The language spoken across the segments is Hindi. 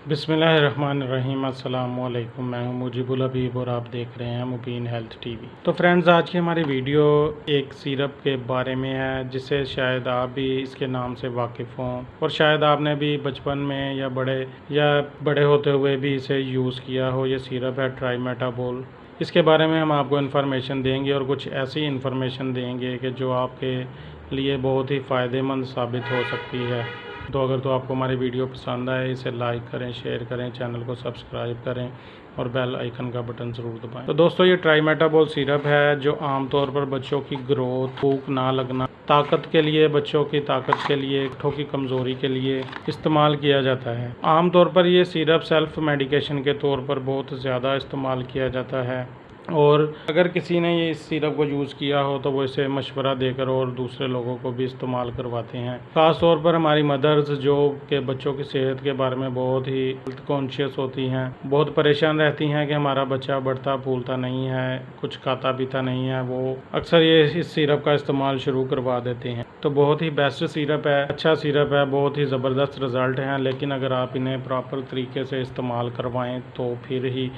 बिस्मिल्लाहिर्रहमानिर्रहीम अस्सलाम वालेकुम। मैं हूं मुजीबुल हबीब और आप देख रहे हैं मुबीन हेल्थ टीवी। तो फ्रेंड्स, आज की हमारी वीडियो एक सिरप के बारे में है जिसे शायद आप भी इसके नाम से वाकिफ़ हों और शायद आपने भी बचपन में या बड़े होते हुए भी इसे यूज़ किया हो। ये सिरप है ट्राइमेटाबोल। इसके बारे में हम आपको इन्फॉर्मेशन देंगे और कुछ ऐसी इन्फॉर्मेशन देंगे कि जो आपके लिए बहुत ही फ़ायदेमंद साबित हो सकती है। तो अगर तो आपको हमारी वीडियो पसंद आए इसे लाइक करें, शेयर करें, चैनल को सब्सक्राइब करें और बेल आइकन का बटन ज़रूर दबाएं। तो दोस्तों, ये ट्राइमेटाबोल सिरप है जो आमतौर पर बच्चों की ग्रोथ, भूख ना लगना, ताकत के लिए, बच्चों की ताकत के लिए, होठों की कमज़ोरी के लिए इस्तेमाल किया जाता है। आमतौर पर ये सिरप सेल्फ मेडिकेशन के तौर पर बहुत ज़्यादा इस्तेमाल किया जाता है और अगर किसी ने ये इस सिरप को यूज़ किया हो तो वो इसे मशवरा देकर और दूसरे लोगों को भी इस्तेमाल करवाते हैं। ख़ास तौर पर हमारी मदर्स जो कि बच्चों की सेहत के बारे में बहुत ही हेल्थ कॉन्शियस होती हैं, बहुत परेशान रहती हैं कि हमारा बच्चा बढ़ता फूलता नहीं है, कुछ खाता पीता नहीं है, वो अक्सर ये इस सिरप का इस्तेमाल शुरू करवा देते हैं। तो बहुत ही बेस्ट सिरप है, अच्छा सिरप है, बहुत ही ज़बरदस्त रिज़ल्ट हैं। लेकिन अगर आप इन्हें प्रॉपर तरीके से इस्तेमाल करवाएँ तो फिर ही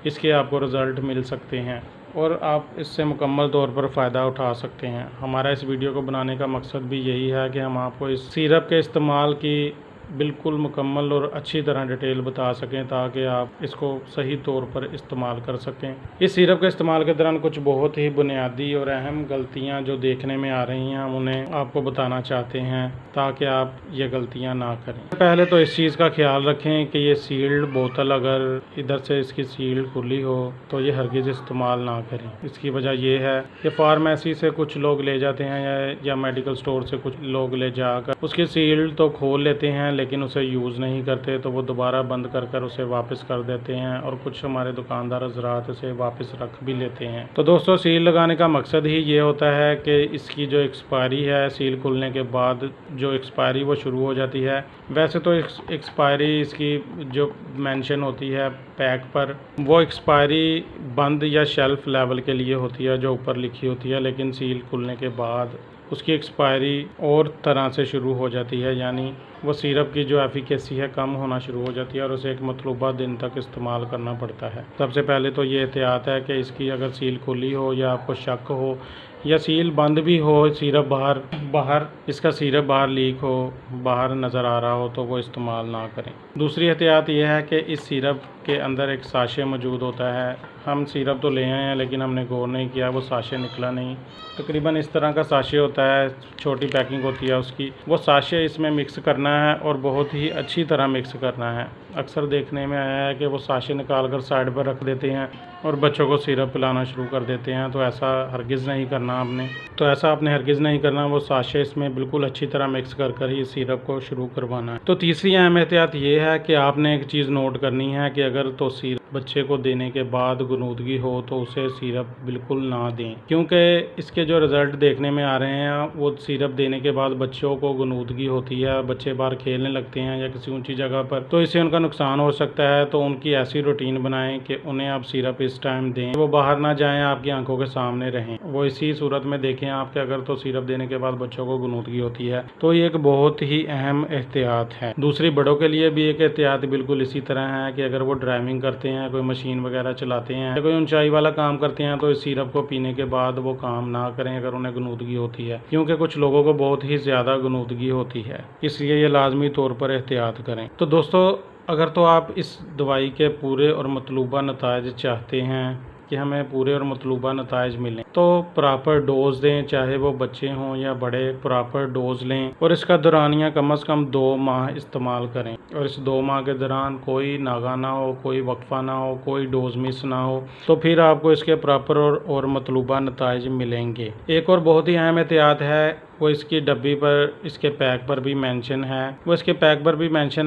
इसके आपको रिज़ल्ट मिल सकते हैं और आप इससे मुकम्मल तौर पर फ़ायदा उठा सकते हैं। हमारा इस वीडियो को बनाने का मकसद भी यही है कि हम आपको इस सिरप के इस्तेमाल की बिल्कुल मुकम्मल और अच्छी तरह डिटेल बता सकें ताकि आप इसको सही तौर पर इस्तेमाल कर सकें। इस सिरप के इस्तेमाल के दौरान कुछ बहुत ही बुनियादी और अहम गलतियां जो देखने में आ रही हैं हम उन्हें आपको बताना चाहते हैं ताकि आप ये गलतियां ना करें। पहले तो इस चीज़ का ख्याल रखें कि ये सील्ड बोतल, अगर इधर से इसकी सील्ड खुली हो तो ये हरगिज़ इस्तेमाल ना करें। इसकी वजह ये है कि फार्मेसी से कुछ लोग ले जाते हैं या मेडिकल स्टोर से कुछ लोग ले जाकर उसकी सील्ड तो खोल लेते हैं लेकिन उसे यूज़ नहीं करते, तो वो दोबारा बंद कर उसे वापस कर देते हैं और कुछ हमारे दुकानदार हज़रात इसे वापस रख भी लेते हैं। तो दोस्तों, सील लगाने का मकसद ही ये होता है कि इसकी जो एक्सपायरी है, सील खुलने के बाद जो एक्सपायरी वो शुरू हो जाती है। वैसे तो एक्सपायरी इसकी जो मेंशन होती है पैक पर, वो एक्सपायरी बंद या शेल्फ लेवल के लिए होती है जो ऊपर लिखी होती है, लेकिन सील खुलने के बाद उसकी एक्सपायरी और तरह से शुरू हो जाती है, यानी वो सिरप की जो एफिकेसी है कम होना शुरू हो जाती है और उसे एक मतलूबा दिन तक इस्तेमाल करना पड़ता है। सबसे पहले तो ये एहतियात है कि इसकी अगर सील खुली हो या आपको शक हो या सील बंद भी हो, सिरप बाहर इसका सिरप बाहर लीक हो, बाहर नज़र आ रहा हो, तो वो इस्तेमाल ना करें। दूसरी एहतियात यह है कि इस सिरप के अंदर एक साशे मौजूद होता है। हम सिरप तो ले आए हैं लेकिन हमने गौर नहीं किया, वो साशे निकला नहीं। तकरीबन इस तरह का साशे होता है, छोटी पैकिंग होती है उसकी। वो साशे इसमें मिक्स करना है और बहुत ही अच्छी तरह मिक्स करना है। अक्सर देखने में आया है कि वो साशे निकाल कर साइड पर रख देते हैं और बच्चों को सिरप पिलाना शुरू कर देते हैं। तो ऐसा हरगिज़ नहीं करना आपने हरगिज़ नहीं करना। वो साशे इसमें बिल्कुल अच्छी तरह मिक्स कर ही सिरप को शुरू करवाना है। तो तीसरी अहम एहतियात ये है कि आपने एक चीज़ नोट करनी है कि अगर तो सिरप बच्चे को देने के बाद गुनूदगी हो तो उसे सिरप बिल्कुल ना दें, क्योंकि इसके जो रिज़ल्ट देखने में आ रहे हैं वो सिरप देने के बाद बच्चों को गुनूदगी होती है, बच्चे बाहर खेलने लगते हैं या किसी ऊंची जगह पर, तो इससे उनका नुकसान हो सकता है। तो उनकी ऐसी रूटीन बनाएं कि उन्हें आप सिरप इस टाइम दें, वो बाहर ना जाएं, आपकी आंखों के सामने रहें। वो इसी सूरत में देखें आपके अगर तो सिरप देने के बाद बच्चों को गुनूदगी होती है तो ये एक बहुत ही अहम एहतियात है। दूसरी, बड़ों के लिए भी एक एहतियात बिल्कुल इसी तरह है कि अगर वो ड्राइविंग करते हैं, कोई मशीन वगैरह चलाते हैं या कोई ऊंचाई वाला काम करते हैं तो इस सिरप को पीने के बाद वो काम ना करें अगर उन्हें गुनूदगी होती है, क्योंकि कुछ लोगों को बहुत ही ज़्यादा गुनूदगी होती है, इसलिए ये लाजमी तौर पर एहतियात करें। तो दोस्तों, अगर तो आप इस दवाई के पूरे और मतलूबा नताइज चाहते हैं कि हमें पूरे और मतलूबा नताइज मिलें तो प्रॉपर डोज दें, चाहे वो बच्चे हों या बड़े, प्रॉपर डोज लें और इसका दौरानिया कम से कम 2 माह इस्तेमाल करें। और इस 2 माह के दौरान कोई नागा ना हो, कोई वक्फा ना हो, कोई डोज मिस ना हो, तो फिर आपको इसके प्रॉपर और मतलूबा नताइज मिलेंगे। एक और बहुत ही अहम एहतियात है, वो इसकी डब्बी पर, इसके पैक पर भी मेंशन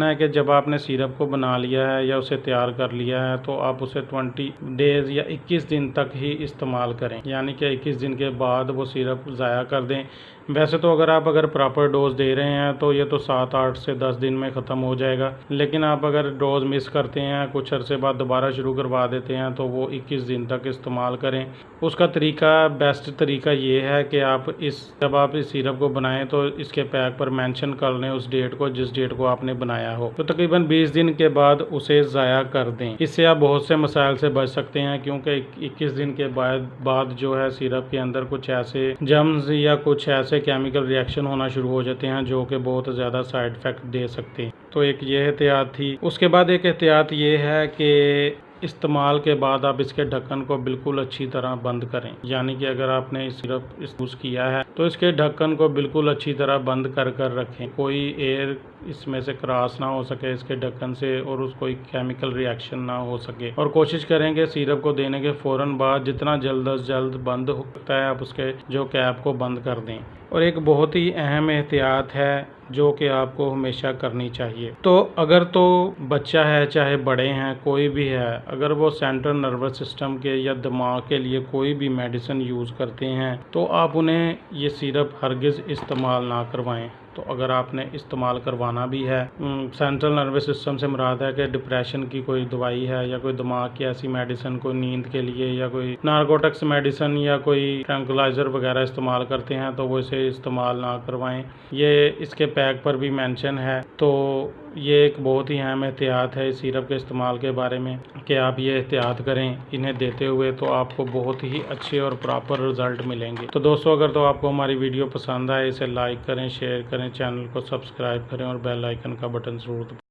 है कि जब आपने सिरप को बना लिया है या उसे तैयार कर लिया है तो आप उसे 20 डेज़ या 21 दिन तक ही इस्तेमाल करें, यानी कि 21 दिन के बाद वो सिरप ज़ाया कर दें। वैसे तो अगर प्रॉपर डोज दे रहे हैं तो ये तो 7, 8 से 10 दिन में ख़त्म हो जाएगा, लेकिन आप अगर डोज मिस करते हैं, कुछ अरसे बाद दोबारा शुरू करवा देते हैं तो वो 21 दिन तक इस्तेमाल करें। उसका बेस्ट तरीका ये है कि जब आप इस सिरप को बनाएं तो इसके पैक पर मेंशन कर लें उस डेट को जिस डेट को आपने बनाया हो। तो तकरीबन 20 दिन के बाद उसे ज़ाया कर दें। इससे आप बहुत से मसाइल से बच सकते हैं, क्योंकि 21 दिन के बाद जो है सिरप के अंदर कुछ ऐसे जर्म्स या कुछ ऐसे केमिकल रिएक्शन होना शुरू हो जाते हैं जो कि बहुत ज़्यादा साइड इफ़ेक्ट दे सकते हैं। तो एक ये एहतियात थी। उसके बाद एक एहतियात ये है कि इस्तेमाल के बाद आप इसके ढक्कन को बिल्कुल अच्छी तरह बंद करें। यानी कि अगर आपने सिरप यूज़ किया है तो इसके ढक्कन को बिल्कुल अच्छी तरह बंद कर रखें। कोई एयर इसमें से क्रॉस ना हो सके इसके ढक्कन से और उस कोई केमिकल रिएक्शन ना हो सके। और कोशिश करें कि सिरप को देने के फ़ौरन बाद जितना जल्द अज जल्द बंद हो सकता है आप उसके जो कैप को बंद कर दें। और एक बहुत ही अहम एहतियात है जो कि आपको हमेशा करनी चाहिए। तो अगर तो बच्चा है चाहे बड़े हैं कोई भी है, अगर वो सेंट्रल नर्वस सिस्टम के या दिमाग के लिए कोई भी मेडिसिन यूज़ करते हैं तो आप उन्हें ये सिरप हरगिज़ इस्तेमाल ना करवाएं। तो अगर आपने इस्तेमाल करवाना भी है, सेंट्रल नर्वस सिस्टम से मुराद है कि डिप्रेशन की कोई दवाई है या कोई दिमाग की ऐसी मेडिसिन, कोई नींद के लिए या कोई नारकोटिक्स मेडिसिन या कोई ट्रैंकुलाइज़र वगैरह इस्तेमाल करते हैं तो वो इसे इस्तेमाल ना करवाएं। ये इसके पैक पर भी मेंशन है। तो ये एक बहुत ही अहम एहतियात है इस सिरप के इस्तेमाल के बारे में कि आप ये एहतियात करें इन्हें देते हुए, तो आपको बहुत ही अच्छे और प्रॉपर रिज़ल्ट मिलेंगे। तो दोस्तों अगर तो आपको हमारी वीडियो पसंद आए इसे लाइक करें, शेयर करें, चैनल को सब्सक्राइब करें और बेल आइकन का बटन ज़रूर दबाएं।